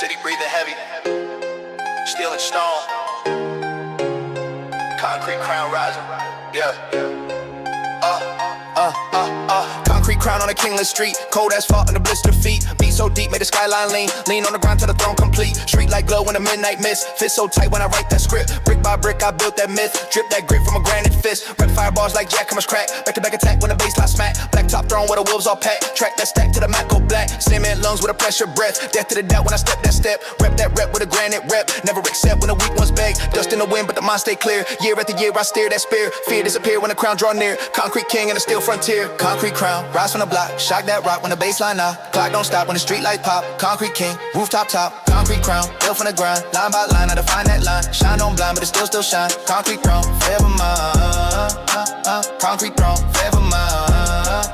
City breathing heavy, steel and stone, concrete crown rising, yeah. Concrete crown on a kingless street, cold asphalt and the blister feet. Beat so deep, made the skyline lean on the ground till the throne complete. Street light glow in the midnight mist, fit so tight when I write that script. Brick by brick, I built that myth, drip that grit from a granite fist. Rep fireballs like Jackhammer's crack, back to back attack when the baseline smack. Black top throne where the wolves all pack, track that stack to the mat go black. Cement lungs with a pressure breath, death to the doubt when I step that step. Rep that rep with a granite rep, never accept when the weak ones beg. Dust in the wind but the mind stay clear, year after year I steer that spear. Fear disappear when the crown draw near, concrete king in the steel frontier. Concrete crown, rise from the block, shock that rock when the baseline knock. Clock don't stop when the street light pop, concrete king, rooftop top. Concrete crown, built from the grind, line by line I define that line. Shine on blind but it still shine. Concrete throne, forever mine. Concrete throne, forever mine.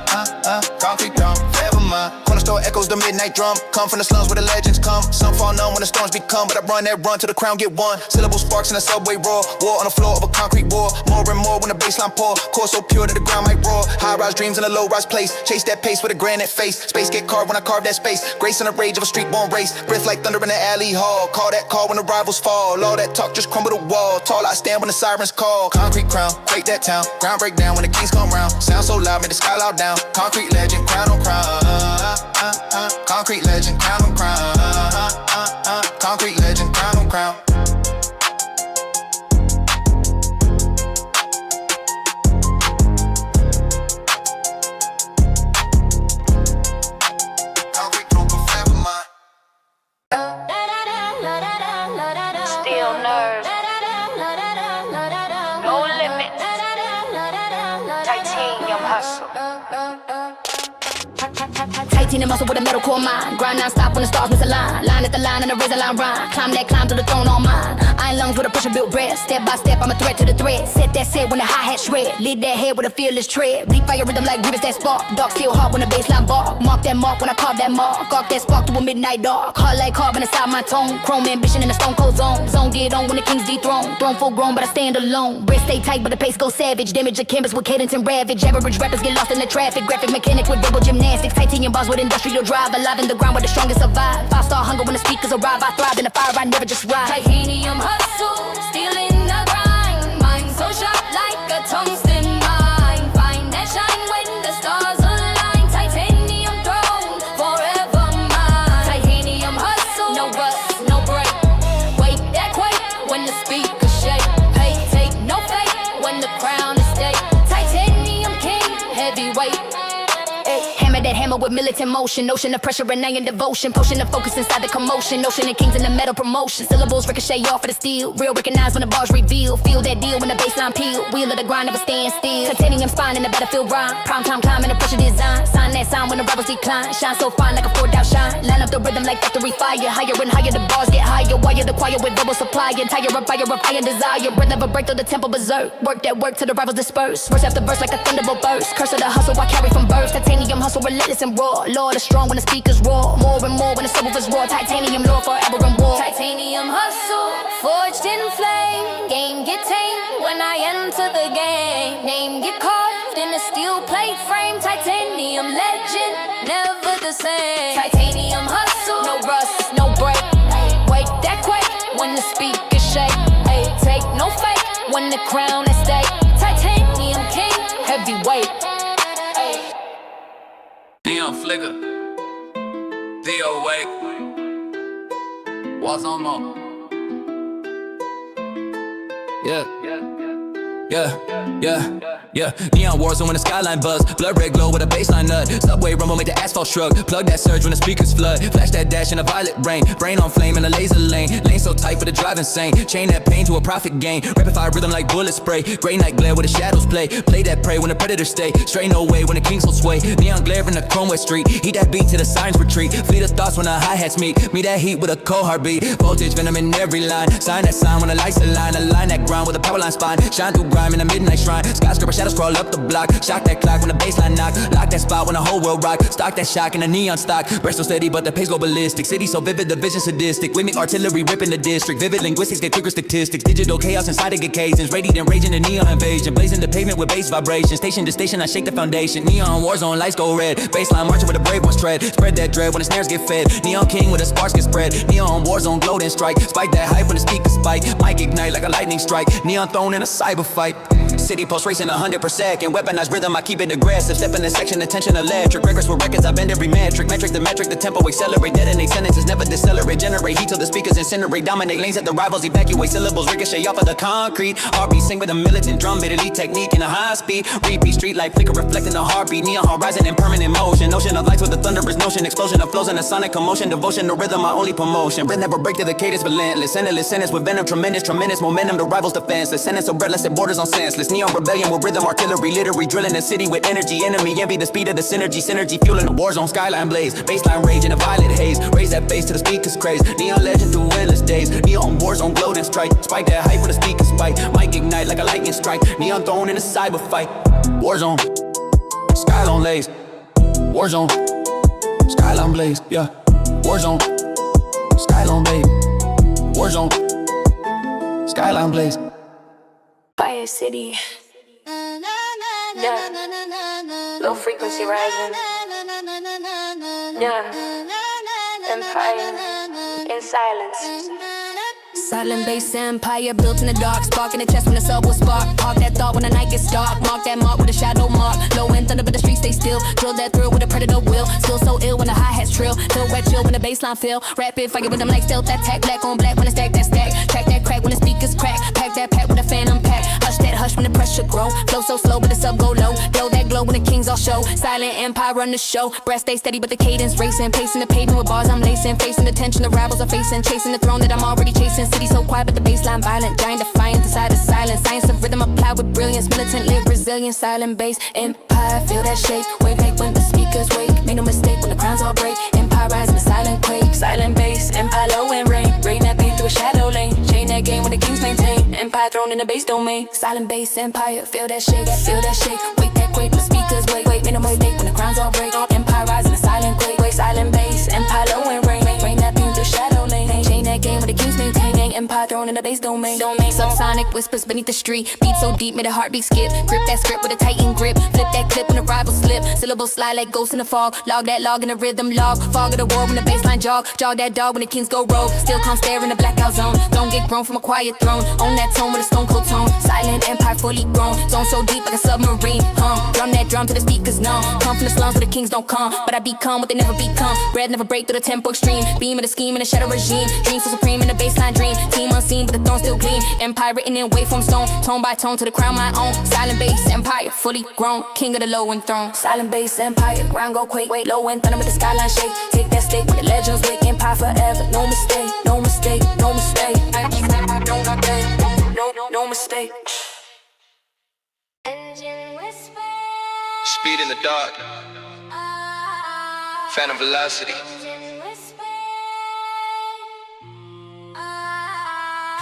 Concrete throne, forever mine. Cornerstone echoes the midnight drum, come from the slums where the legends come. Some fall numb when the storms become, but I run that run till the crown get won. Syllable sparks in the subway roar, war on the floor of a concrete war. More and more when the baseline pour, core so pure that the ground might roar. High-rise dreams in a low-rise place, chase that pace with a granite face. Space get carved when I carve that space, grace in the rage of a street-born race. Breath like thunder in the alley hall, call that call when the rivals fall. All that talk just crumble the wall, tall I stand when the sirens call. Concrete crown, break that town, ground break down when the kings come round. Sound so loud, make the sky loud down. Concrete legend, crown on crown. Concrete legend, crown on crown. Concrete legend, crown on crown. Concrete throne forever mine. Still nerves, no limits, titanium hustle. Titanium muscle with a metal core mind. Grind non-stop when the stars misalign. Line at the line and a razor line rhyme. Climb that climb to the throne on mine. Iron lungs with a pressure built breath. Step by step, I'm a threat to the thread. Set that set when the hi-hat shred. Lead that head with a fearless tread. Bleed fire rhythm like rivers that spark. Dark steel hard when the baseline bark. Mark that mark when I carve that mark. Arc that spark to a midnight dark. Hard like carbon inside my tone. Chrome ambition in the stone cold zone. Zone get on when the king's dethroned. Throne full grown but I stand alone. Wrist stay tight but the pace goes savage. Damage the canvas with cadence and ravage. Average rappers get lost in the traffic. Graphic mechanic with verbal gymnastics. Titanium bars with industrial drive. Alive in the ground where the strongest survive. 5-star hunger when the speakers arrive. I thrive in the fire, I never just ride. Titanium hustle, stealing the grind. Mind so sharp like a tungsten mine. Find that shine when the stars align. Titanium throne, forever mine. Titanium hustle, no rust, no break. Wait that quake when the speakers shake. Hey, take no fake when the crown is stake. Titanium king, heavyweight. Hammer that hammer with militant motion. Notion of pressure and iron devotion. Potion of focus inside the commotion. Notion and kings in the metal promotion. Syllables ricochet off of the steel. Real recognize when the bars reveal. Feel that deal when the baseline peel. Wheel of the grind never stand still. Titanium spine in the battlefield rhyme. Prime time climbing the pressure design. Sign that sign when the rebels decline. Shine so fine like a 4-dot shine. Line up the rhythm like factory fire. Higher and higher the bars get higher. Wire the choir with verbal supply. Entire of fire of iron desire. Breath never break through the temple berserk. Work that work till the rivals disperse. Verse after verse like a thunderbolt burst. Curse of the hustle I carry from birth. Titanium hustle relentless and raw. Lord is strong when the speakers roar. More and more when the subwoofers roar. Titanium lord forever in war. Titanium hustle, forged in flame. Game get tamed when I enter the game. Name get carved in a steel plate frame. Titanium legend, never the same. Titanium hustle, no rust, no break. Wait that quake when the speakers shake. Ay, take no fake when the crown is stake. Titanium king, heavyweight. Neon flicker, Theo wake, what's on more? Yeah. Neon war zone when the skyline buzz. Blood red glow with a baseline nut. Subway rumble make the asphalt shrug. Plug that surge when the speakers flood. Flash that dash in a violet rain. Brain on flame in a laser lane. Lane so tight for the drive insane. Chain that pain to a profit gain. Rapid fire rhythm like bullet spray. Gray night glare where the shadows play. Play that prey when the predators stay. Stray no way when the kings will sway. Neon glare in the chrome west street. Heat that beat till the signs retreat. Fleet of thoughts when the hi-hats meet. Me that heat with a cold heartbeat. Voltage venom in every line. Sign that sign when the lights align. Align that grind with a power line spine. Shine through grime in the midnight shrine. Skyscraper shadow shadows crawl up the block. Shock that clock when the baseline knock. Lock that spot when the whole world rock. Stock that shock in a neon stock. Breast so steady but the pace go ballistic. City so vivid, the vision sadistic. With me artillery ripping the district. Vivid linguistics get quicker statistics. Digital chaos inside the occasions. Radiant raging the neon invasion. Blazing the pavement with bass vibration. Station to station I shake the foundation. Neon war zone lights go red. Baseline marching with the brave ones tread. Spread that dread when the snares get fed. Neon king with the sparks get spread. Neon war zone glow then strike. Spike that hype when the speakers spike. Mic ignite like a lightning strike. Neon thrown in a cyber fight. City pulse racing 100 per second. Weaponized rhythm, I keep it aggressive. Step in the section, attention electric. Records with records, I bend every metric. Metric, the tempo accelerate. Detonate sentences, never decelerate. Generate heat till the speakers incinerate. Dominate lanes at the rivals, evacuate syllables. Ricochet off of the concrete. Heartbeat sing with a militant drum beat. Elite technique in a high speed. Repeat street light flicker reflecting the heartbeat. Neon horizon in permanent motion. Ocean of lights with a thunderous notion. Explosion of flows and a sonic commotion. Devotion to rhythm, my only promotion. Rhythm never break to the cadence, relentless. Endless sentence with venom, tremendous momentum. The rivals defenseless. Sentence of breathless, it borders on senseless. Neon rebellion with rhythm, artillery, literary. Drilling the city with energy. Enemy envy, the speed of the synergy. Synergy fueling the war zone, skyline blaze. Baseline rage in a violet haze. Raise that bass to the speakers craze. Neon legend through endless days. Neon war zone glow and strike. Spike that hype when the speakers spike. Mic ignite like a lightning strike. Neon thrown in a cyber fight. War zone, skyline blaze. War zone, skyline blaze. Yeah. War zone, skyline blaze. War zone, skyline blaze. Fire City. Yeah. Low frequency rising. Yeah. Empire in silence. Silent bass empire built in the dark. Spark in the chest when the sub will spark. Park that thought when the night gets dark. Mark that mark with a shadow mark. Low end thunder but the streets stay still. Drill that thrill with a predator will. Still so ill when the hi-hats trill. Feel wet chill when the baseline feel. Rapid fire with them like stealth attack. Black on black when the stack that stack. Track that crack when the speakers crack. Pack that pack with a phantom pack. Hush that hush when the pressure grow. Flow so slow but the sub go low. Glow that glow when the kings all show. Silent empire run the show. Breath stay steady but the cadence racing. Pacing the pavement with bars I'm lacing. Facing the tension the rivals are facing. Chasing the throne that I'm already chasing. City so quiet but the baseline violent. Giant defiant inside the silence. Science of rhythm applied with brilliance. Militant live resilient. Silent bass empire. Feel that shake. Wave make when the speakers wake. Make no mistake when the crowns all break. Empire rise in the silent quake. Silent bass empire low and rain. Rain that beat through a shadow lane. Chain that game when the kings maintain. Empire thrown in the bass domain. Silent bass empire. Feel that shake. Feel that shake. Wake that quake when the speakers wake. Make no mistake when the crowns all break. Empire rise in the silent quake. Silent bass empire low and rain. Rain that beat through a shadow lane. Chain that game when the kings maintain. Empire thrown in the bass domain. Subsonic whispers beneath the street. Beat so deep, made a heartbeat skip. Grip that script with a tightened grip. Flip that clip when the rival slip. Syllables slide like ghosts in the fog. Log that log in the rhythm log. Fog of the war when the baseline jog. Jog that dog when the kings go rogue. Still calm stare in the blackout zone. Don't get grown from a quiet throne. Own that tone with a stone cold tone. Silent empire fully grown. Zone so deep like a submarine. Drum that drum to the speakers numb. Come from the slums where the kings don't come. But I become what they never become. Bread never break through the tempo extreme. Beam of the scheme in the shadow regime. Dream so supreme in the baseline dream. Team unseen but the throne still gleam. Empire written in waveform stone. Tone by tone to the crown my own. Silent bass empire fully grown. King of the low end throne. Silent bass empire. Ground go quake. Wait low end thunder with the skyline shake. Take that stake with the legends wake. Empire forever. No mistake. No mistake. No mistake. No mistake. Speed in the dark. Phantom velocity.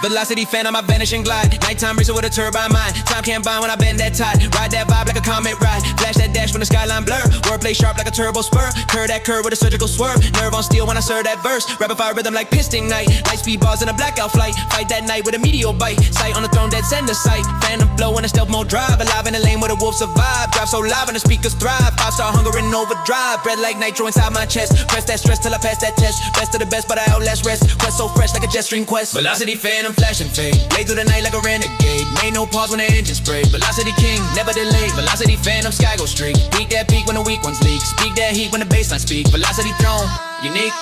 Velocity phantom, I vanish and glide. Nighttime racer with a turbine mind. Time can't bind when I bend that tide. Ride that vibe like a comet ride. Flash that dash when the skyline blur. Wordplay sharp like a turbo spur. Curve that curve with a surgical swerve. Nerve on steel when I serve that verse. Rapid fire rhythm like piston night. Light speed bars in a blackout flight. Fight that night with a meteor bite. Sight on the throne, dead center sight. Phantom flow in a stealth mode drive. Alive in the lane where the wolves survive. Drive so live and the speakers thrive. 5-star hunger in overdrive. Bread like nitro inside my chest. Press that stress till I pass that test. Best of the best, but I outlast rest. Quest so fresh like a jet stream quest. Velocity phantom, flash and fade. Lay through the night like a renegade. Made no pause when the engine sprayed. Velocity king, never delayed. Velocity phantom, sky go straight. Peak that peak when the weak ones leak. Speak that heat when the baseline speak. Velocity throne, unique.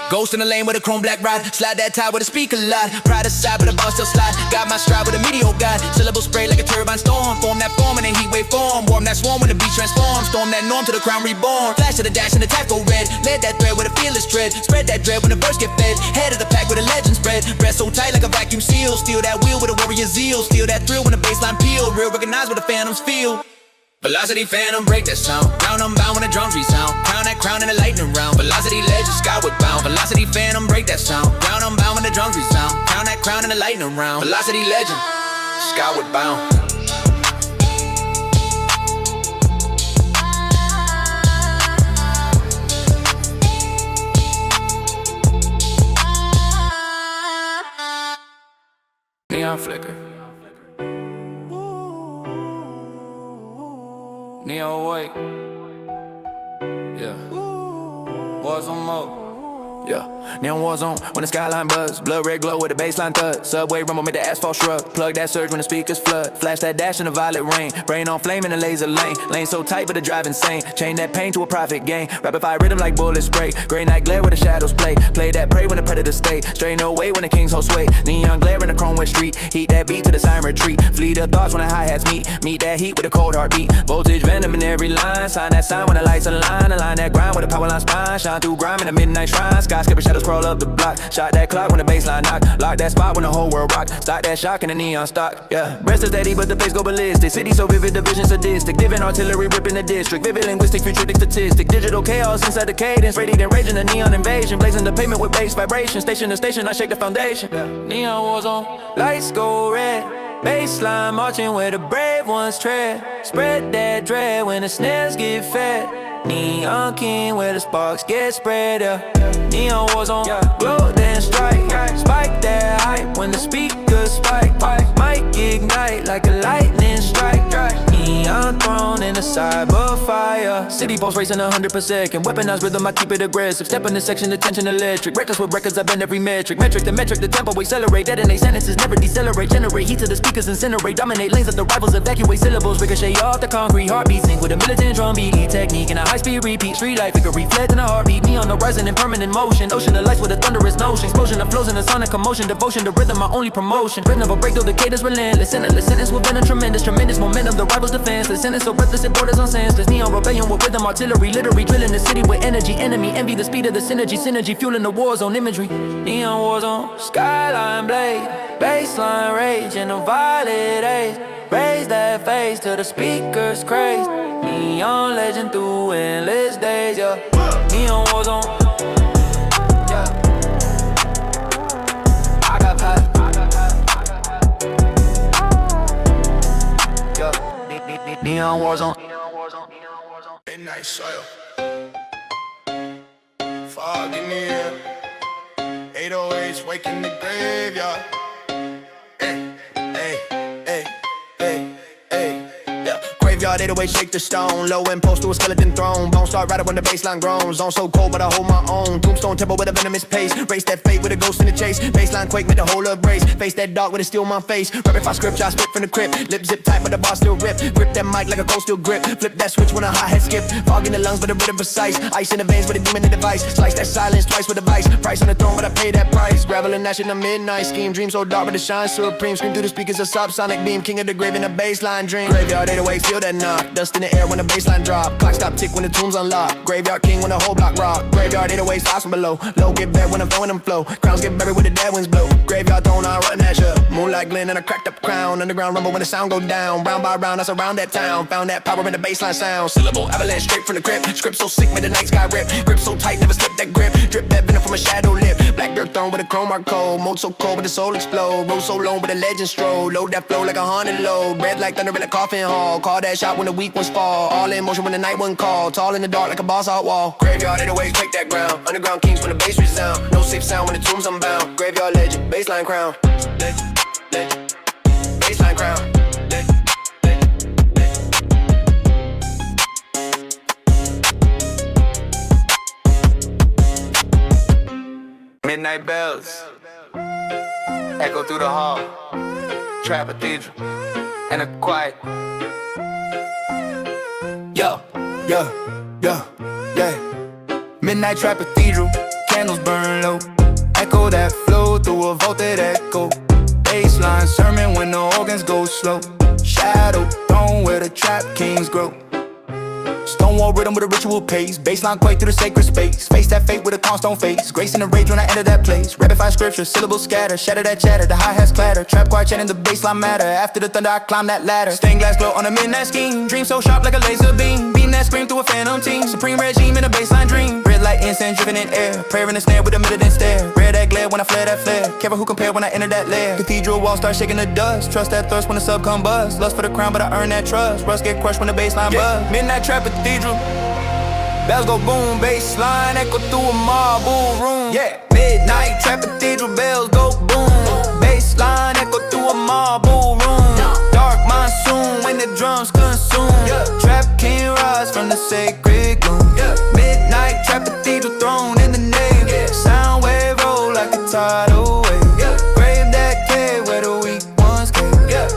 Ghost in the lane with a chrome black ride. Slide that tie with a speaker lot. Pride aside but the ball still slide. Got my stride with a meteor guide. Syllable spray like a turbine storm. Form that form in a heat wave form. Warm that swarm when the beat transforms. Storm that norm to the crown reborn. Flash to the dash and the tap go red. Lead that thread with a fearless tread. Spread that dread when the verse get fed. Head of the pack with a legend spread. Breath so tight like a vacuum seal. Steal that wheel with a warrior zeal. Steal that thrill when the baseline peel. Real recognize what the phantoms feel. Velocity phantom, break that sound. Round unbound when the drums resound. Crown that crown in the lightning round. Velocity legend, skyward bound. Velocity phantom, break that sound. Round unbound when the drums resound. Crown that crown in the lightning round. Velocity legend, skyward bound. Neon flicker. Neon white. Yeah. Wars on mode. Yeah, neon war zone when the skyline buzz. Blood red glow with the baseline thud. Subway rumble make the asphalt shrug. Plug that surge when the speakers flood. Flash that dash in the violet rain. Brain on flame in the laser lane. Lane so tight but the drive insane. Chain that pain to a profit gain. Rapid fire rhythm like bullet spray. Gray night glare where the shadows play. Play that prey when the predator stay. Straight no way when the kings hold sway. Neon glare in the chrome west street. Heat that beat to the siren retreat. Flee the thoughts when the hi-hats meet. Meet that heat with a cold heartbeat. Voltage venom in every line. Sign that sign when the lights align. Align that grind with the power line spine. Shine through grime in the midnight shrine. Skyscraper shadows crawl up the block. Shot that clock when the baseline knock. Lock that spot when the whole world rock. Stop that shock in the neon stock. Yeah, breast is steady but the face go ballistic. City so vivid, the vision sadistic. Divin artillery ripping the district. Vivid linguistic, futuristic statistic. Digital chaos inside the cadence. Radiant raging the neon invasion. Blazing the pavement with bass vibration. Station to station, I shake the foundation. Yeah. Neon wars on. Lights go red. Baseline marching where the brave ones tread. Spread that dread when the snares get fed. Neon king where the sparks get spread, yeah. Neon wars on, glow then strike. Spike that hype when the speakers spike. Might ignite like a lightning strike. Neon throne in a cyber fire. City pulse racing 100 per second. Weaponized rhythm, I keep it aggressive. Step in the section, attention electric. Reckless with records, I bend every metric. Metric, the tempo accelerate. Detonate sentences, never decelerate. Generate heat to the speakers, incinerate. Dominate lanes of the rivals, evacuate syllables. Ricochet off the concrete, heartbeat sync with a militant drum beat. Technique and a high-speed repeat. Street life, it could reflect in a heartbeat. Neon horizon in permanent motion. Ocean of lights with a thunderous notion. Explosion of flows in a sonic commotion. Devotion to rhythm, my only promotion. Rhythm of a breakthrough, the cadence relentless. Endless sentence with venom tremendous. Tremendous momentum, the rivals defenseless. Sentence so breathless, it borders on senseless. Neon rebellion with rhythm, artillery. Literary drilling the city with energy. Enemy, envy, the speed of the synergy. Synergy, fueling the war zone imagery. Neon war zone, skyline blade. Baseline rage in a violet haze. Raise that face to the speakers craze. Neon legend through endless days, yeah. Neon war zone, yeah. I got path, yeah. Neon war zone. Midnight soil. Fog in the air. 808s waking the graveyard. Hey, hey, hey, hey, hey. Yeah. Graveyard 808 shake the stone. Low impulse to a skeleton throne. Bones start right up when the baseline groans. Zone so cold but I hold my own. Tombstone tempo with a venomous pace. Race that fate with a ghost in the chase. Baseline quake make the whole up brace. Face that dark with a steel on my face. Rapid fire script, I spit from the crypt. Lip zip tight but the bar still rip. Grip that mic like a cold steel grip. Flip that switch when a hi-hat skip. Fog in the lungs but a rhythm precise. Ice in the veins with a demon in the device. Slice that silence twice with a vice. Price on the throne but I pay that price. Gravel and ash in the midnight scheme. Dream so dark but it shines supreme. Scream through the speakers a subsonic beam. King of the grave in a baseline dream. Graveyard 808 feel that knock. Dust in the air when the baseline drop. Clock stop tick when the tombs unlock. Graveyard king when the whole block rock. Graveyard 808 flies from below. Low get bad when I'm throwing them flow. Crowns get buried when the dead winds blow. Graveyard throne I run that shit. Moonlight glint and a cracked up crown. Underground rumble when the sound go down. Round by round I surround that town. Found that power in the baseline sound. Syllable avalanche straight from the crypt. Script so sick made the night sky rip. Grip so tight never slip that grip. Drip that venom from a shadow lip. Black dirt throne with a chrome mark cold. Mode so cold but the soul explode. Roll so long but the legend stroll. Load that flow like a haunted load. Red like thunder in a coffin hall. Call that shot when the weak ones fall. All in motion when the night one call. Tall in the dark like a boss out wall. Graveyard 808 break that ground. Underground kings when the bass resound. No safe sound when the tombs unbound. Graveyard legend, baseline crown. Legend, legend, baseline crown. Legend, legend, legend. Midnight bells echo through the hall. Trap cathedral and a quiet. Yo, yo, yo, yeah. Midnight trap cathedral, candles burn low. Echo that flow through a vaulted echo. Baseline sermon when the organs go slow. Shadow throne where the trap kings grow. Stonewall rhythm with a ritual pace. Baseline quake through the sacred space. Face that fate with a cornerstone face. Grace in the rage when I enter that place. Rapid fire scripture, syllables scatter. Shatter that chatter, the hi-hats clatter. Trap choir chanting the baseline matter. After the thunder I climb that ladder. Stained glass glow on a midnight scheme. Dream so sharp like a laser beam. Beam that scream through a phantom team. Supreme regime in a baseline dream. Red light incense driven in air. Prayer in the snare with a militant stare. Rare that glare when I flare that flare. Careful who compare when I enter that lair. Cathedral walls start shaking the dust. Trust that thirst when the sub come buzz. Lust for the crown but I earn that trust. Rust get crushed when the baseline buzz. Midnight trap cathedral. Bells go boom, baseline echo through a marble room. Yeah, midnight trap cathedral bells go boom. Baseline echo through a side away. Grave that cave where the weak ones cave.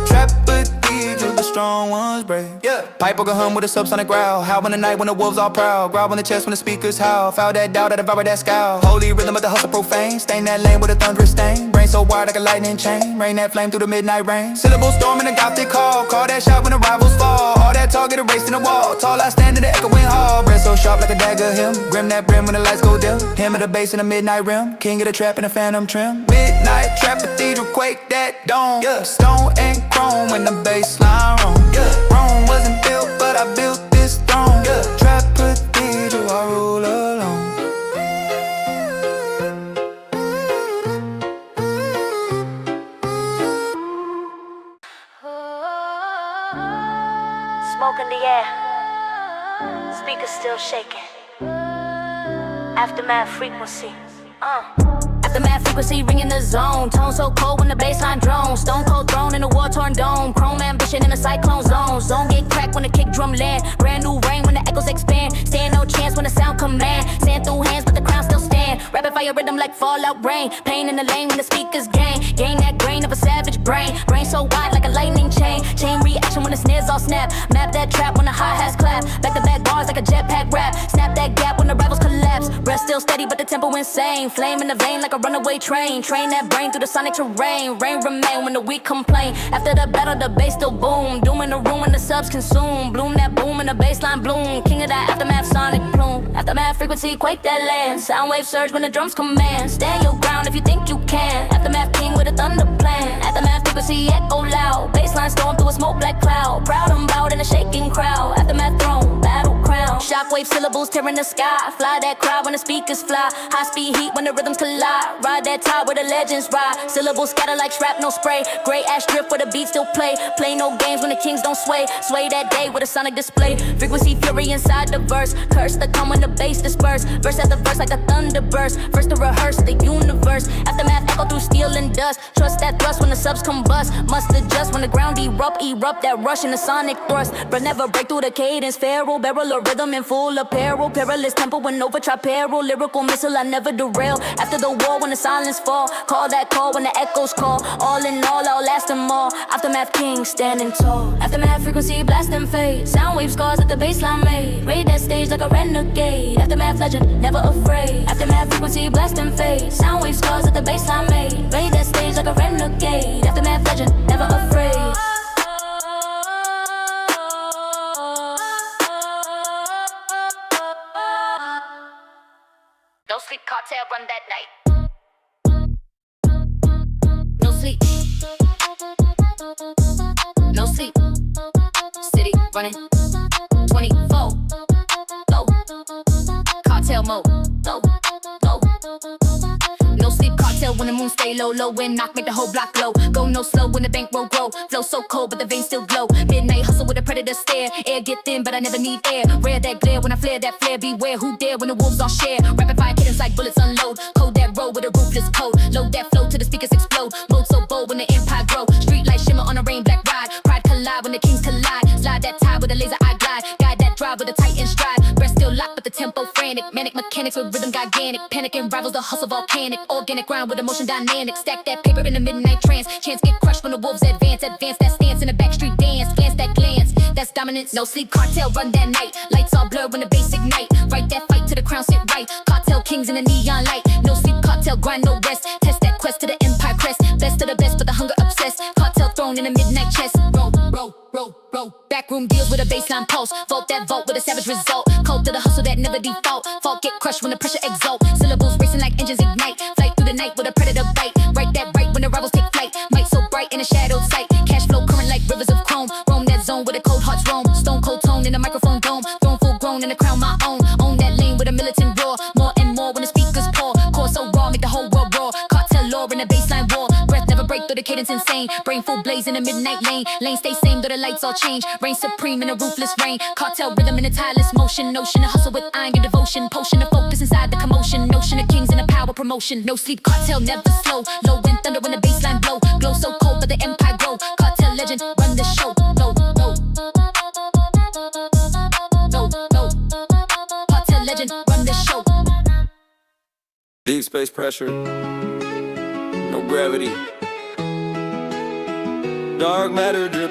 Trap cathedral, the strong ones brave. Piper go hum with a subsonic growl. Howl in the night when the wolves all proud. Growl in the chest when the speakers howl. Foul that doubt, that devour that scowl. Holy rhythm of the hustle profane. Stain that lane with a thunderous stain. Brain so wide like a lightning chain. Rain that flame through the midnight rain. Syllable storm in a gothic call. Call that shot when the rivals fall. All that talk get erased in the wall. Tall I stand in the echoing hall. Breath so sharp like a dagger him. Grim that brim when the lights go dim. Him at the base in the midnight rim. King of the trap in the phantom trim. Midnight trap cathedral quake that dome. Stone and chrome when the bass line roam. Rome wasn't built but I built this throne. Trap cathedral I rule alone. Smoke in the air, speakers still shaking. Aftermath frequency. Aftermath frequency ringing the zone. Tone so cold when the bassline drones. Stone cold throne in a war-torn dome. Chrome ambition in a cyclone zone. Zone get cracked when the kick drum land. Brand new rain when the echoes expand. Stand no chance when the sound command. Sand through hands but the crown still stand. Rapid fire rhythm like fallout rain. Pain in the lane when the speakers gain. Gain that grain of a savage brain. Brain so wide like a lightning chain. Chain reaction when the snares all snap. Map that trap when the hi-hats clap. Back to back bars like a jetpack rap. Snap that gap when the rivals collapse. Breath still steady but the tempo insane. Flame in the vein like a runaway train. Train that brain through the sonic terrain. Rain remain when the weak complain. After the battle the bass still boom. Doom in the room when the subs consume. Bloom that boom and the bassline bloom. King of that aftermath sonic plume. Aftermath frequency quake that land. Sound wave surge when the drums command. Stand your ground if you think you can. Aftermath king with a thunder plan. Aftermath frequency echo loud. Bassline storm through a smoke black cloud. Proud and loud in a shaking crowd. Aftermath throne battle crown. Shockwave syllables tearing the sky. Fly that crowd when the speakers fly. High speed heat when the rhythms collide. Ride that tide where the legends ride. Syllables scatter like shrapnel spray. Gray ash drift where the beats still play. Play no games when the kings don't sway. Sway that day with a sonic display. Frequency fury inside the verse. Curse the come when the bass disperse. Verse at the verse like a thunder burst. First to rehearse the universe. Aftermath echo through steel and dust. Trust that thrust when the subs combust. Must adjust when the ground erupt. Erupt that rush in the sonic thrust. But never break through the cadence. Feral barrel of rhythm in full apparel. Perilous tempo when over peril. Lyrical missile I never derail. After the war when the silence fall. Call that call when the echoes call. All in all I'll last them all. Aftermath king standing tall. Aftermath frequency blast and fade. Sound wave scars that the bassline made. Raid that stage like a renegade. Aftermath legend never afraid. Aftermath frequency blast and fade. Sound wave scars that the bassline made. Raid that stage like a renegade. Aftermath legend never afraid. No sleep cartel run that night. No sleep. No sleep. City running 24. Go. Cartel mode. Go. Go. No sleep cartel when the moon stay low. Low wind knock make the whole block glow. Go no slow when the bankroll grow. Flow so cold but the veins still glow. Midnight hustle with a predator stare. Air get thin but I never need air. Rare that glare when I flare that flare. Beware who dare when the wolves all share. Rapid fire kittens like bullets unload. Code that road with a ruthless code. Load that flow till the speakers explode. Mode so bold when the empire grow. Street light shimmer on a rain black ride. Pride collide when the kings collide. Slide that tide with a laser eye glide. Guide that drive with a titan stride. Breath still locked but the tempo frantic. Manic mechanics with rhythm gigantic. Panic and rivals the hustle volcanic. Organic ground with emotion dynamic. Stack that paper in the midnight trance. Chance get crushed when the wolves advance. Advance that stance in the backstreet dance. Glance that glance. That's dominance. No sleep cartel run that night. Lights all blurred when the bass ignite. Fight that fight to the crown sit right. Cartel kings in the neon light. No sleep cartel grind no rest. Test that quest to the empire crest. Best of the best but the hunger obsessed. Cartel throne in the midnight chest. Roll, roll, roll, roll. Backroom deals with a baseline pulse. Vault that vault with a savage result. Cold to the hustle that never default. Fault get crushed when the pressure exalt. Syllables racing like engines ignite. Flight through the night with a predator bite. Right that right when the rivals take flight. Might so bright in a shadowed sight. Cash flow current like rivers of chrome. Roam that zone with a cold hearts roam. Stone cold tone in the microphone dome. Throne full grown in the crown my own. Own that lane with a militant roar. More and more when the speakers pour. Core so raw make the whole world roar. Cartel lore in a baseline war. Breath never break through the cadence insane. Brain full blaze in the midnight lane. Lane stay same though the lights all change. Reign supreme in a ruthless rain. Cartel rhythm in a tireless motion. Notion to hustle with iron your devotion. Potion to focus inside the commotion. Notion of kings in a power promotion. No sleep cartel never slow. Low wind thunder when the baseline blow. Glow so cold but the empire grow. Cartel legend run the show. Low, low. Low, low. Cartel legend run the show. Deep space pressure. gravity. Dark matter drip.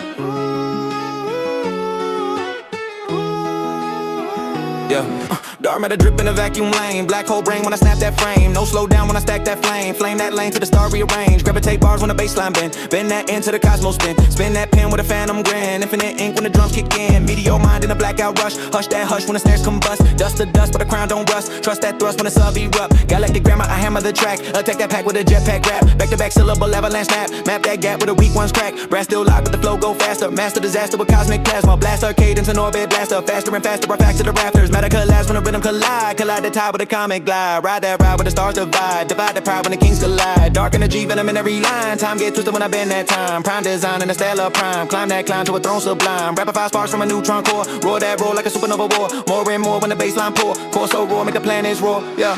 Yeah. Dark matter drip in a vacuum lane. Black hole brain when I snap that frame. No slow down when I stack that flame. Flame that lane to the star rearrange. Gravitate bars when the baseline bend. Bend that into the cosmos spin. Spin that pen with a phantom grin. Infinite ink when the drums kick in. Meteor mind in a blackout rush. Hush that hush when the snares combust. Dust to dust but the crown don't rust. Trust that thrust when the sub erupt. Galactic grammar I hammer the track. Attack that pack with a jetpack rap. Back to back syllable avalanche snap. Map that gap with a weak one's crack. Brass still locked but the flow go faster. Master disaster with cosmic plasma. Blaster cadence and orbit blaster. Faster and faster I back to the rafters. Matter collapse when the rhythm collide. Collide the tide with a comic glide. Ride that ride with the stars divide. Divide the pride when the kings collide. Dark energy venom in every line. Time get twisted when I bend that time. Prime design in the stellar prime. Climb that climb to a throne sublime. Rapid fire sparks from a neutron core. Roar that roar like a supernova war. More and more when the baseline pour. Core so roar make the planets roar. Yeah.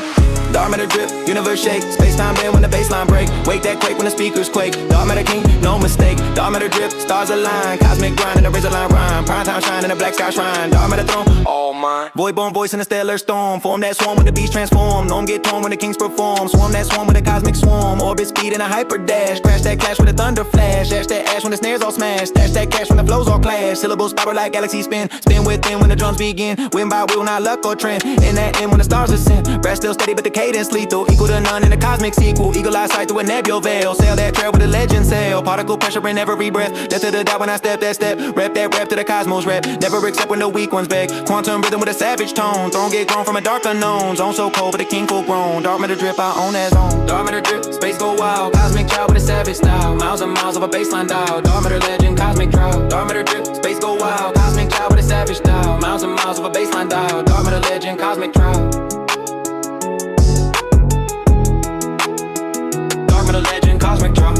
Dark matter drip, universe shake. Space time bend when the baseline break. Wake that quake when the speakers quake. Dark matter king, no mistake. Dark matter drip, stars align. Cosmic grind in the razor line rhyme. Prime time shine in the black sky shrine. Dark matter throne, all mine. Void born voice in the stellar storm. Form that swarm when the beast transform. Gnome get torn when the kings perform. Swarm that swarm with a cosmic swarm. Orbit speed in a hyper dash. Crash that clash with a thunder flash. Ash that ash when the snares all smash. Stash that cash when the flows all clash. Syllables spiral like galaxy spin. Spin within when the drums begin. Win by will, not luck or trend. In that end when the stars ascend. Brass still steady but the cadence lethal. Equal to none in the cosmic sequel. Eagle eye sight through a nebula veil. Sail that trail with a legend sail. Particle pressure in every breath. Death to the doubt when I step that step. Rep that rep to the cosmos rep. Never accept when the weak ones beg. Quantum rhythm with a savage tone. Throne get grown from a dark unknown. Zone so cold but the king full grown. Dark matter drip, I own that zone. Dark matter drip, space go wild. Cosmic child with a savage style. Miles and miles of a baseline dial. Dark matter legend, cosmic trial. Dark matter drip, space go wild. Cosmic child with a savage style. Miles and miles of a baseline dial. Dark matter legend, cosmic trial. Dark matter legend, cosmic trial.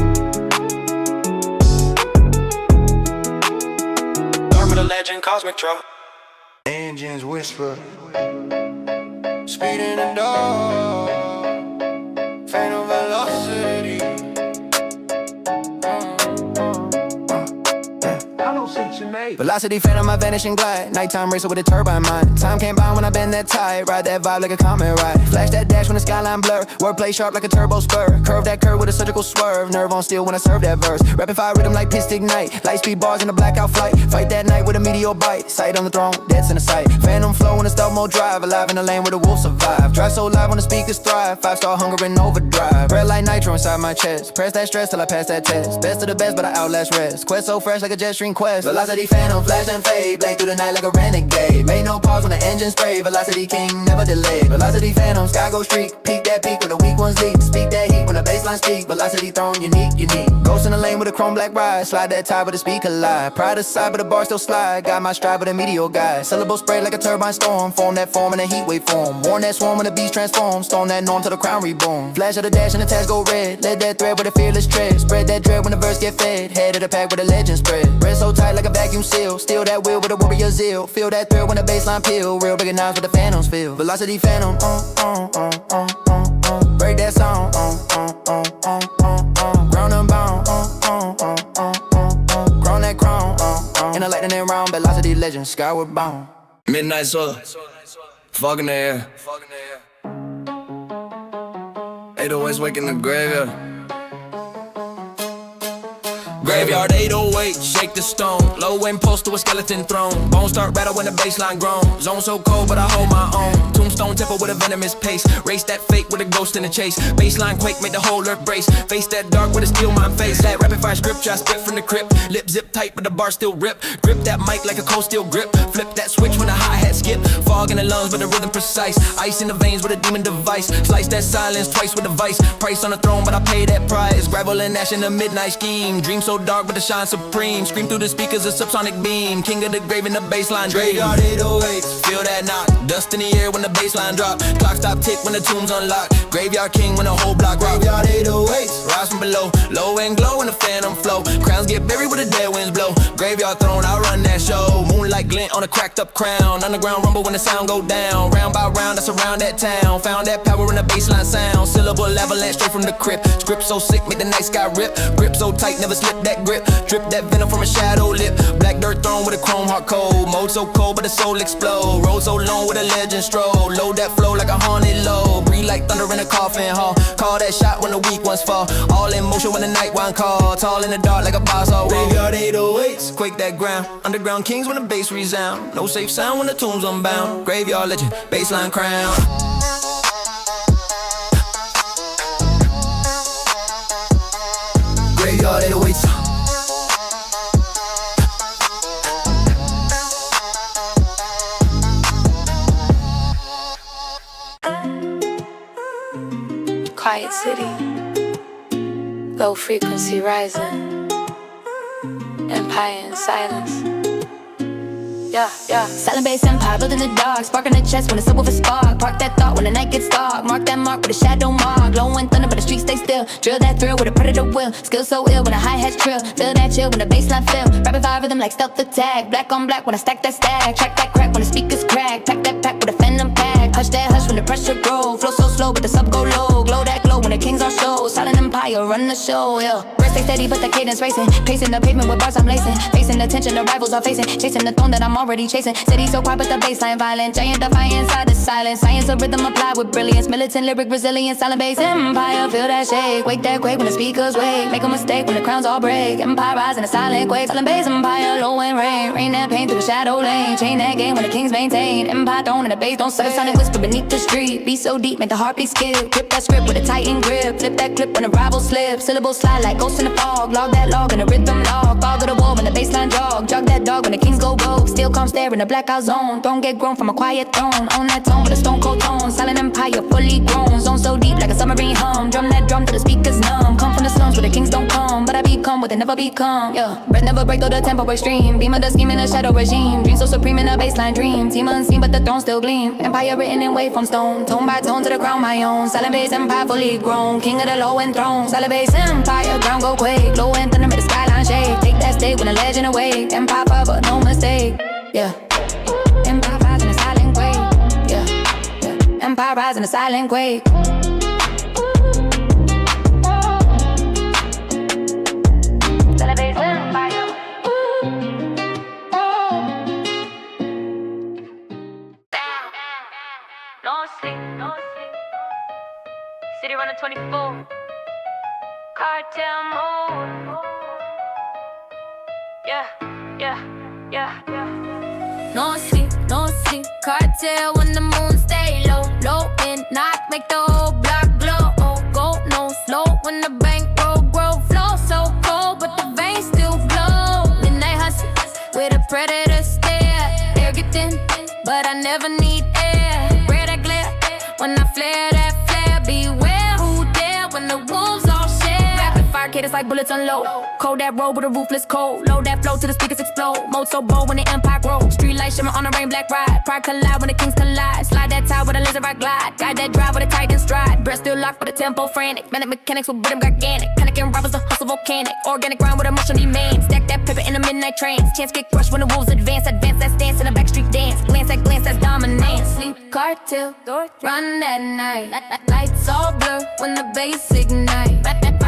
Dark matter legend, cosmic trial. Engines whisper, speed in the dark, phantom velocity. Velocity phantom, I vanish and glide. Nighttime racer with a turbine mind. Time came by when I bend that tide. Ride that vibe like a comet ride. Flash that dash when the skyline blur. Wordplay sharp like a turbo spur. Curve that curve with a surgical swerve. Nerve on steel when I serve that verse. Rapid fire rhythm like piston ignite. Light speed bars in a blackout flight. Fight that night with a meteor bite. Sight on the throne, death's in the sight. Phantom flow in a stealth mode drive. Alive in the lane where the wolves survive. Drive so live when the speakers thrive. 5-star hunger in overdrive. Red like nitro inside my chest. Press that stress till I pass that test. Best of the best but I outlast rest. Quest so fresh like a jet stream quest. Velocity phantom, flash and fade. Blade through the night like a renegade. Made no pause when the engine spray. Velocity king, never delayed. Velocity phantom, sky go streak. Peak that peak when the weak ones leak. Speak that heat when the baseline speak. Velocity throne, unique. Ghost in the lane with a chrome black ride. Slide that tide with the speaker live. Pride aside but the bar still slide. Got my stride with a meteor guide. Syllable spray like a turbine storm. Form that form in a heat wave form. Warn that swarm when the beast transform. Storm that norm till the crown reborn. Flash of the dash and the task go red. Let that thread with a fearless tread. Spread that dread when the verse get fed. Head of the pack with a legend spread. Bread so tight like a vacuum seal. Steal that wheel with a warrior zeal. Feel that thrill when the baseline peel. Real recognize what the phantoms feel. Velocity phantom, break that song, ground and bound, crown that crown, in a lightning round, velocity legend, skyward bound. Midnight solar, fog in the air. 808s waking the graveyard. Graveyard 808, shake the stone. Low impulse to a skeleton throne. Bones start rattle when the baseline groan. Zone so cold but I hold my own. Tombstone temple with a venomous pace. Race that fake with a ghost in the chase. Baseline quake make the whole earth brace. Face that dark with a steel mind face. That rapid fire scripture I spit from the crypt. Lip zip tight but the bar still rip. Grip that mic like a cold steel grip. Flip that switch when the hi-hat skip. Fog in the lungs but the rhythm precise. Ice in the veins with a demon device. Slice that silence twice with a vice. Price on the throne but I pay that price. Gravel and ash in the midnight scheme. Dream so dark but the shine supreme. Scream through the speakers a subsonic beam. King of the grave in the baseline dream. Graveyard 808s, feel that knock. Dust in the air when the baseline drop. Clock stop tick when the tombs unlock. Graveyard king when the whole block rock. Graveyard 808s, rise from below. Low and glow in the phantom flow. Crowns get buried with the dead winds blow. Graveyard throne, I run that show. Moonlight glint on a cracked up crown. Underground rumble when the sound go down. Round by round, that's around that town. Found that power in the baseline sound. Syllable avalanche straight from the crypt. Script so sick, make the night sky rip. Grip so tight, never slip that grip. Drip that venom from a shadow lip. Black dirt throne with a chrome heart cold. Mode so cold, but the soul explode. roll so long with a legend stroll. Load that flow like a haunted low. Breathe like thunder in a coffin hall. Call that shot when the weak ones fall. All in motion when the night one call. Tall in the dark like a boss all graveyard 808s. Quake that ground. Underground kings when the bass resound. No safe sound when the tomb's unbound. Graveyard legend, baseline crown. Graveyard 808s. Quiet city, low frequency rising, empire in silence. Yeah, yeah. Silent bass empire built in the dark, spark in the chest when it's up with a spark. Park that thought when the night gets dark. Mark that mark with a shadow mark. Glowing thunder but the streets stay still. Drill that thrill with a predator will. Skill so ill when the hi-hats trill. Feel that chill when the bassline fill. Rapid fire rhythm like stealth attack. Black on black when I stack that stack. Track that crack when the speakers crack. Pack that pack with a phantom pack. Hush that hush when the pressure grow. Flow so slow but the sub go low. Glow that glow when the kings are show. Silent empire run the show, yeah. Breath stay steady but the cadence racing. Pacing the pavement with bars I'm lacing. Facing the tension the rivals are facing. Chasing the throne that I'm already chasing. City so quiet but the bassline violent. Giant defiant inside the silence. Science of rhythm applied with brilliance. Militant lyric resilience. Silent bass empire. Feel that shake. Wake that quake when the speakers wake. Make a mistake when the crowns all break. Empire rise in a silent quake. Silent bass empire. Low and rain. Rain that pain through the shadow lane. Chain that game when the kings maintain. Empire throne and the bass don't suck. Sonic whisper beneath the street. Beat so deep make the heartbeat skip. Grip that script with a tightened grip. Flip that clip when the rival slip. Syllables slide like ghosts in the fog. Log that log in the rhythm log. Fog of the wall when the bassline jog. Jog that dog when the kings go rogue. Still calm stare in the blackout zone. Throne get grown from a quiet throne. On that tone with a stone cold tone. Silent empire fully grown. Zone so deep like a submarine hum. Drum that drum till the speakers numb. Come from the slums where the kings don't come. But I become what they never become. Yeah, breath never break though the tempo extreme. Beam of the scheme in a shadow regime. Dream so supreme in a baseline dream. Team unseen but the throne still gleam. Empire written in wave from stone. Tone by tone to the crown my own. Silent bass empire fully grown. King of the low end throne. Silent bass empire ground go quake. Low end thunder make the skyline shake. Take that state when the legend awake. Empire forever no mistake. Yeah. Empire rise in a silent quake. Yeah, yeah. Empire rise in a silent quake. Silent bass empire. No sleep, no sleep. City running 24. Cartel mode. Yeah, yeah, yeah, yeah. No sleep, no sleep. Cartel when the moon stay low. Low and knock, make the whole block glow. Oh, go no slow when the bank roll grow. Flow so cold, but the veins still glow. Midnight hustle with a predator stare. Air get thin, but I never need air. Wear that glare when I flare that flare. Beware who dare when the wolves all share. Rapid fire cadence like bullets unload. Cold that road with a ruthless cold. Load that flow till the speakers explode. Mode so bold when the empire grows. Street light shimmer on a rain black ride. Pride collide when the kings collide. Slide that tie with a lizard right glide. Guide that drive with a titan stride. Breath still locked but the tempo frantic. Manic mechanics with rhythm gigantic. Panicking rivals the hustle volcanic. Organic grind with emotion demand. Stack that pivot in the midnight trance. Chance get crushed when the wolves advance. Advance that stance in a backstreet dance. Glance that's dominance. Sleep cartel, run that night. Lights all blur when the bass ignite. Fight that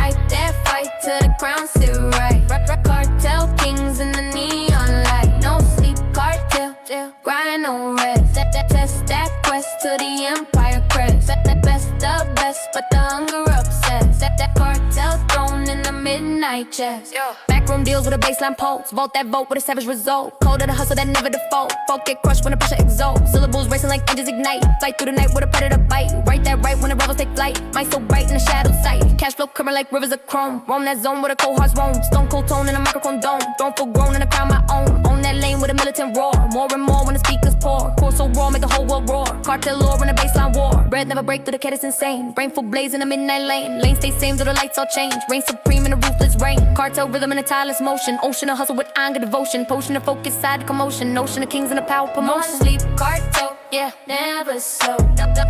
fight till the crown sit right. Cartel kings in the neon light. No sleep cartel, grind no rest. Test that quest till the empire crest. Best of best, but the hunger obsessed. That cartel throne in the midnight chest. Backroom deals with a baseline pulse. Vault that vote with a savage result. Cold of the hustle that never default. Folk get crushed when the pressure exalts. Syllables racing like engines ignite. Fight through the night with a predator bite. Right that right when the rebels take flight. Might so bright in the shadow sight. Cash flow coming like rivers of chrome. Roam that zone with a cold hearts roam. Stone cold tone in a microphone dome. Throne full grown in a crown my own. On that lane with a militant roar. More and more when the speakers pour. Core so raw make the whole world roar. Cartel lore in a baseline war. Bread never break through the cat is insane. Brain full blaze in the midnight lane. Lane stay same though the lights all change. Reign supreme in a ruthless rain. Cartel rhythm in a tireless motion. Ocean of hustle with anger devotion. Potion of focus side commotion. Notion of kings and the power promotion. No sleep cartel, yeah, never slow.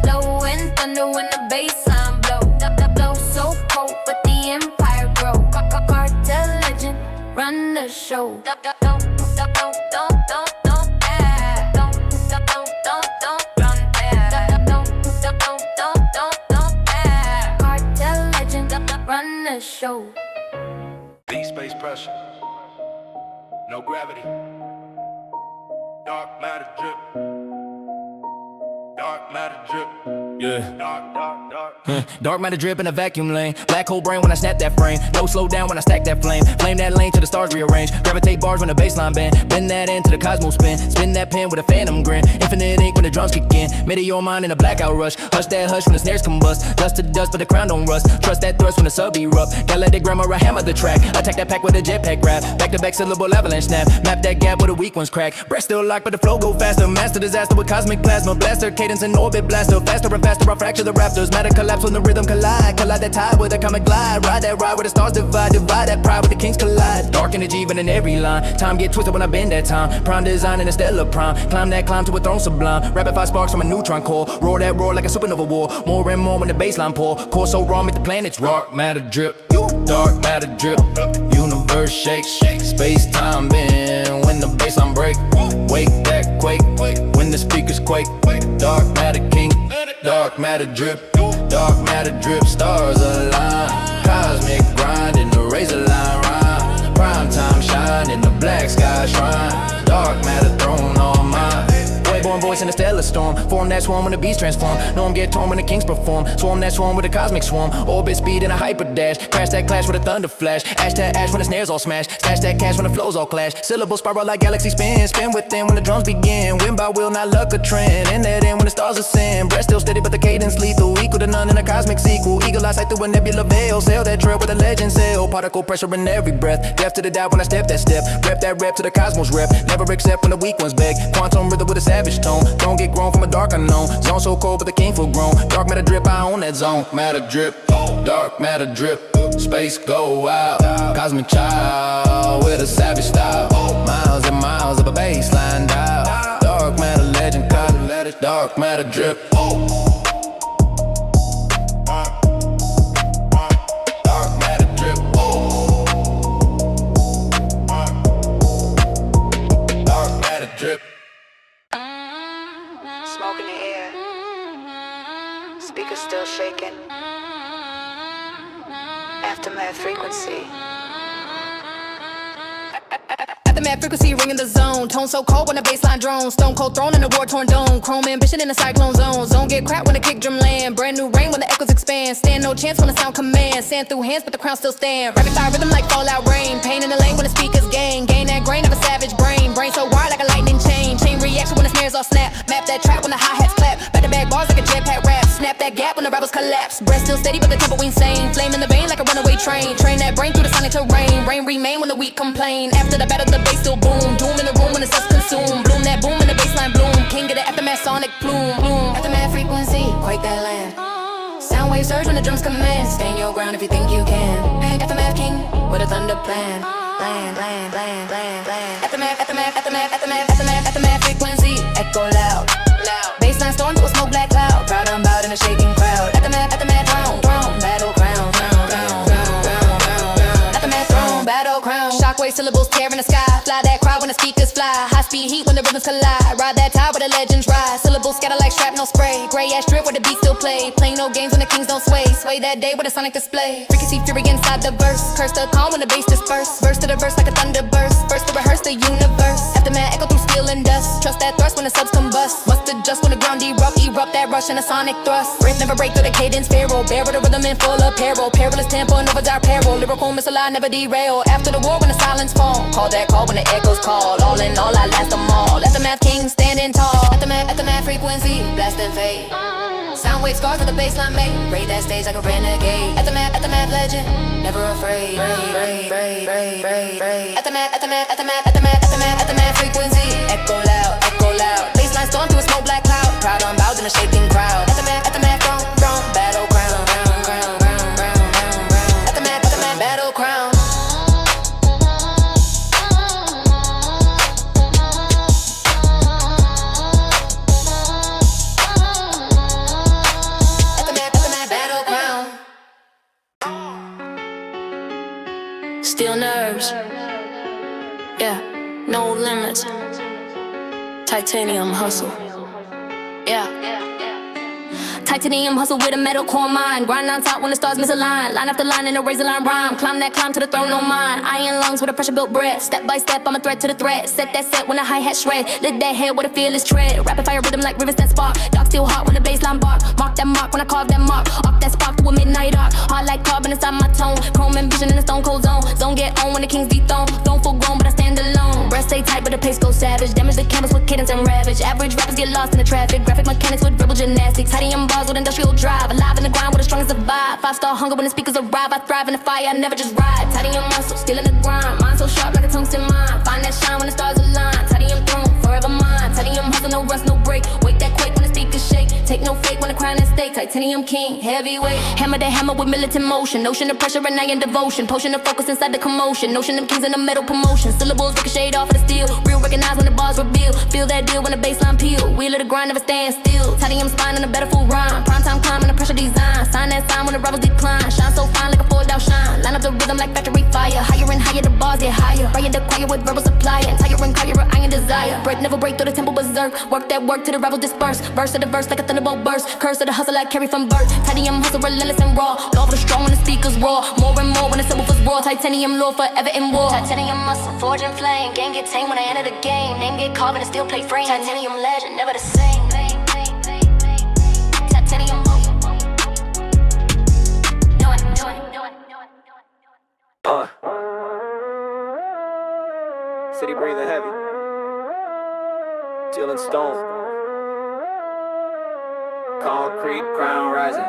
Low and thunder when the baseline blow. Blow so cold but the empire grow. Cartel legend, run the show. Run the show. Deep space pressure, no gravity, dark matter drip. Dark matter drip. Yeah. Dark matter drip in a vacuum lane. Black hole brain when I snap that frame. No slow down when I stack that flame. Flame that lane till the stars rearrange. Gravitate bars when the baseline bend. Bend that into the cosmos spin. Spin that pen with a phantom grin. Infinite ink when the drums kick in. Meteor mind in a blackout rush. Hush that hush when the snares combust. Dust to dust but the crown don't rust. Trust that thrust when the sub erupt. Galactic grammar I hammer the track. Attack that pack with a jetpack rap. Back to back syllable avalanche snap. Map that gap where the weak ones crack. Breath still locked but the flow go faster. Master disaster with cosmic plasma. Blaster cadence in orbit blaster. Faster and faster I fracture the raptors. Matter collapse when the rhythm collide. Collide that tide with a comet glide. Ride that ride where the stars divide. Divide that pride where the kings collide. Dark energy even in every line. Time get twisted when I bend that time. Prime design in a stellar prime. Climb that climb to a throne sublime. Rapid fire sparks from a neutron core. Roar that roar like a supernova war. More and more when the baseline pour. Core so raw make the planets rock. Matter drip. Dark matter drip. Universe shake. Space time bend when the baseline break. Wake that quake when the speakers quake. Dark matter king. Dark matter drip. Dark matter drip. Stars align. Cosmic grind in the razor line rhyme. Prime time shine in the black sky shrine. Dark matter throne on mine. Born voice in a stellar storm. Form that swarm when the beats transform. Norm get torn when the kings perform. Swarm that swarm with a cosmic swarm. Orbit speed in a hyper dash. Crash that clash with a thunder flash. Ash that ash when the snares all smash. Stash that cash when the flows all clash. Syllable spiral like galaxy spin. Spin within when the drums begin. Win by will, not luck, a trend. In that end when the stars ascend. Breath still steady but the cadence lethal. Equal to none in a cosmic sequel. Eagle eye sight through a nebula veil. Sail that trail with a legend sail. Particle pressure in every breath. Death to the doubt when I step that step. Rep that rep to the cosmos rep. Never accept when the weak ones beg. Quantum rhythm with a savage tone. Don't get grown from a dark unknown. Zone so cold but the king full grown. Dark matter drip, I own that zone. Matter drip, dark matter drip. Space go out. Cosmic child with a savage style. Miles and miles of a baseline dial. Dark matter legend, dark matter drip. Dark matter drip. Dark matter drip. Smoke in the air. Speakers still shaking. Aftermath frequency. Aftermath frequency ringing the zone. Tone so cold when the baseline drone. Stone cold throne in a war torn dome. Chrome ambition in a cyclone zone. Zone get cracked when the kick drum land. Brand new rain when the echoes expand. Stand no chance when the sound command. Sand through hands but the crown still stand. Rapid fire rhythm like fallout rain. Pain in the lane when the speakers gain. Gain that grain of a savage brain. Brain so wide like a lightning chain. Chain reaction when the snares all snap. Map that trap when the hi-hats clap. Back to back bars like a jetpack rap. Snap that gap when the rebels collapse. Breath still steady but the tempo insane. Flame in the vein like a runaway train. Train that brain through the sonic terrain. Rain remain when the weak complain. After the battle the bass still boom. Doom in the room when the stuff's consumed. Bloom that boom in the baseline bloom. King of the aftermath sonic plume. Aftermath frequency, quake that land. Sound waves surge when the drums command. Stand your ground if you think you can. Aftermath king with a thunder plan. Land. Aftermath frequency, echo loud. Baseline storm to a smoke black cloud. Proud I'm bout in a shaking crowd. Aftermath throne, battle crown. Aftermath throne, battle crown. Shockwave syllables tearing the sky. Fly that crowd when the speakers fly. High speed heat when the rhythms collide. Ride that tide where the legends rise. Syllables scatter like shrapnel spray. Gray ash drip where the beat still play. Playing no games when the kings don't sway. Sway that day with a sonic display. Frequency fury inside the verse. Curse the calm when the bass disperse. Verse to the verse like a thunder burst. First to rehearse the universe. Aftermath echo through steel and dust. Trust that thrust when the subs combust. Must adjust when the ground erupt. Erupt that rush in a sonic thrust. Breath never break through the cadence pharaoh. Bear with the rhythm in full apparel. Perilous tempo and overdrive peril. Lyrical missile I never derail. After the war when the silence fall. Call that call when the echoes call. All in all I last them all. Aftermath king standing tall. Aftermath frequency blast and fade. Sound wave scars with the baseline made. Raid that stage like a renegade. Aftermath legend, never afraid. Aftermath frequency, echo loud. Baseline storm through a smoke black cloud. Proud on bows in a shaking crowd. Aftermath throne, battle crown. Aftermath battle crown. Steel nerves, yeah, no limits. Titanium hustle, yeah. Titanium hustle with a metal core mind. Grind on top when the stars misalign. Line after line in a razor line rhyme. Climb that climb to the throne, no mine. Iron lungs with a pressure built breath. Step by step, I'm a threat to the threat. Set that set when the hi-hat shred. Lit that head with a fearless tread. Rapid fire rhythm like rivers that spark. Dark still hot when the baseline bark. Mark that mark when I carve that mark. Off that spark to a midnight arc. Hard like carbon inside my tone. Chrome and vision in the stone cold zone. Zone get on when the king's dethroned. Throne full grown, but I stand alone. Breast stay tight, but the pace goes savage. Damage the canvas with cadence and ravage. Average rappers get lost in the traffic. Graphic mechanics with dribble gymnastics. Titanium bars with industrial drive. Alive in the grind with the strongest survive. 5-star hunger when the speakers arrive. I thrive in the fire, I never just ride. Titanium muscle, still in the grind. Mind so sharp like a tungsten mine. Find that shine when the stars align. Titanium throne, forever mine. Titanium hustle, no rust, no break. Wake that quake when the speakers shake. Take no fake when the crown is stake. Titanium king, heavyweight. Hammer that hammer with militant motion. Notion of pressure and iron devotion. Potion of focus inside the commotion. Notion of kings in the metal promotion. Syllables ricochet off of the steel. Real recognize when the bars reveal. Feel that deal when the baseline peel. Wheel of the grind never stand still. Titanium spine and a better full rhyme. Prime time climbing the pressure design. Sign that sign when the rebels decline. Shine so fine like a foiled out shine. Line up the rhythm like factory fire. Higher and higher the bars get higher. Fire the choir with verbal supply. Entire and choir iron desire. Break never break through the temple berserk. Work that work till the rebels disperse. Verse to the verse like a thunderbolt burst. Curse to the hustle like carry from birth. Titanium hustle relentless and raw. Law for the strong when the speakers roar. More and more when the subwoofers roar. Titanium lore forever in war. Titanium muscle, forge and flame. Game get tame when I enter the game. Name get carved in a steel plate frame. Titanium legend, never the same. Titanium muscle. Do it, do it, do it. City breathing heavy. Stealing stone. Concrete crown rising.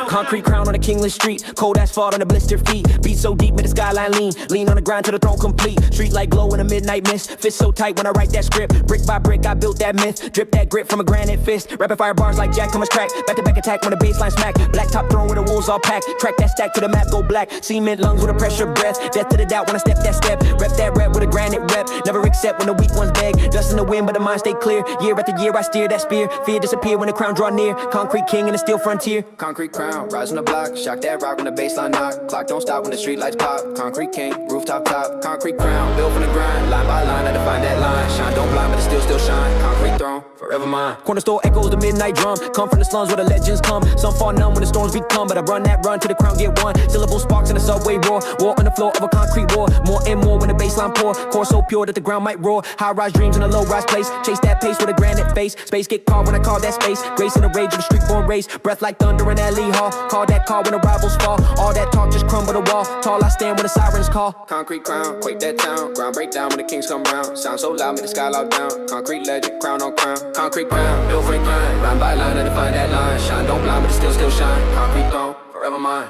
Concrete crown on a kingless street. Cold asphalt on the blistered feet. Beat so deep, made the skyline lean. Lean on the grind to the throne complete. Street light glow in a midnight mist. Fist so tight when I write that script. Brick by brick, I built that myth. Drip that grit from a granite fist. Rapid fire bars like Jack Thomas track. Back to back attack when the baseline smack. Black top throne with the wolves all packed. Track that stack to the map go black. Cement lungs with a pressure breath. Death to the doubt when I step that step. Rep that rep with a granite rep. Never accept when the weak ones beg. Dust in the wind, but the mind stay clear. Year after year, I steer that spear. Fear disappear when the crown draw near. Concrete king in the steel frontier. Concrete crown, rise on the block. Shock that rock when the baseline knock. Clock don't stop when the street lights pop. Concrete king, rooftop top. Concrete crown, built from the grind. Line by line, I define that line. Shine don't blind, but it still shine. Concrete throne, forever mine. Corner store echoes the midnight drum. Come from the slums where the legends come. Some fall numb when the storms become, but I run that run till the crown get won. Syllable sparks in the subway roar. War on the floor of a concrete war. More and more when the baseline pour. Core so pure that the ground might roar. High rise dreams in a low rise place. Chase that pace with a granite face. Space get carved when I carve that space. Grace in the rage of the street born race. Breath like thunder in alley hall. Call that call when the rivals fall. All that talk just crumble the wall. Tall I stand when the sirens call. Concrete crown, quake that town. Ground break down when the kings come round. Sound so loud, make the sky loud down. Concrete legend, crown on crown. Concrete crown, built for the grind. Line by line, I define that line. Shine don't blind, but it still shine. Concrete throne, forever mine.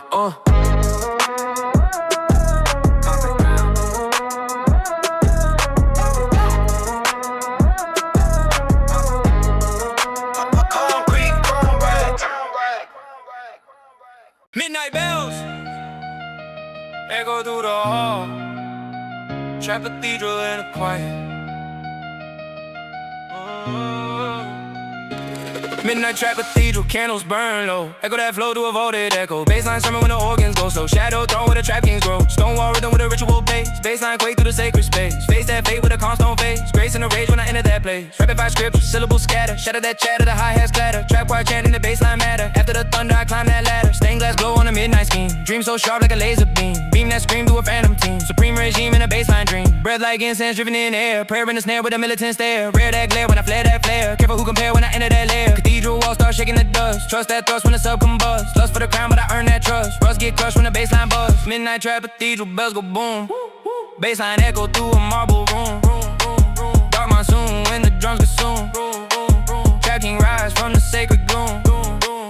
Midnight bells echo through the hall. Trap cathedral in the quiet. Midnight trap cathedral, candles burn low. Echo that flow to a vaulted echo. Baseline sermon when the organs go slow. Shadow throne where the trap kings grow. Stonewall rhythm with a ritual bass. Baseline quake through the sacred space. Face that fate with a calm stone face. Grace in the rage when I enter that place. Rapid fire scripts, syllables scatter. Shatter that chatter, the hi-hats clatter. Trap choir chanting the baseline matter. After the thunder I climb that ladder. Stained glass glow on a midnight scheme. Dream so sharp like a laser beam. Beam that scream through a phantom team. Supreme regime in a baseline dream. Breath like incense driven in air. Prayer in the snare with a militant stare. Rare that glare when I flare that flare. Careful who compare when I enter that lair. Cathedral walls start shaking the dust. Trust that thrust when the sub combust. Lust for the crown, but I earn that trust. Rust get crushed when the baseline buzz. Midnight trap cathedral bells go boom. Baseline echo through a marble room. Dark monsoon when the drums consume. Trap king rise from the sacred gloom.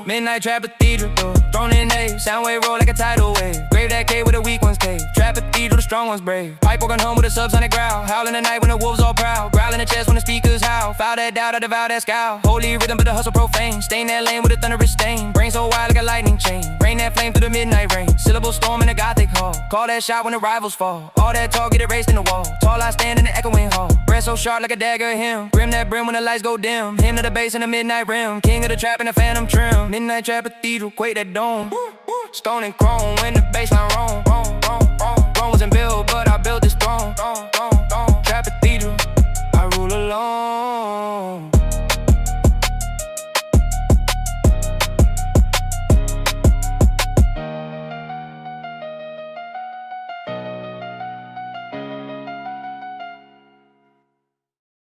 Midnight trap cathedral, thrown in A. Sound wave roll like a tidal wave. Grave that cave with the weak ones cave. Trap cathedral, the strong ones brave. Pipe organ home with a subsonic growl. Howl in the night when the wolves all proud. Growl in the chest when the speakers howl. Foul that doubt, I devour that scowl. Holy rhythm, but the hustle profane. Stain that lane with a thunderous stain. Brain so wild like a lightning chain. Rain that flame through the midnight rain. Syllable storm in a gothic hall. Call that shot when the rivals fall. All that talk get erased in the wall. Tall I stand in the echoing hall. Breath so sharp like a dagger him. Grim that brim when the lights go dim. Hymn to the bass in the midnight rim. King of the trap in the phantom trim. Midnight trap cathedral, quake that dome. Stone and chrome when the baseline roam. Rome wasn't built, but I built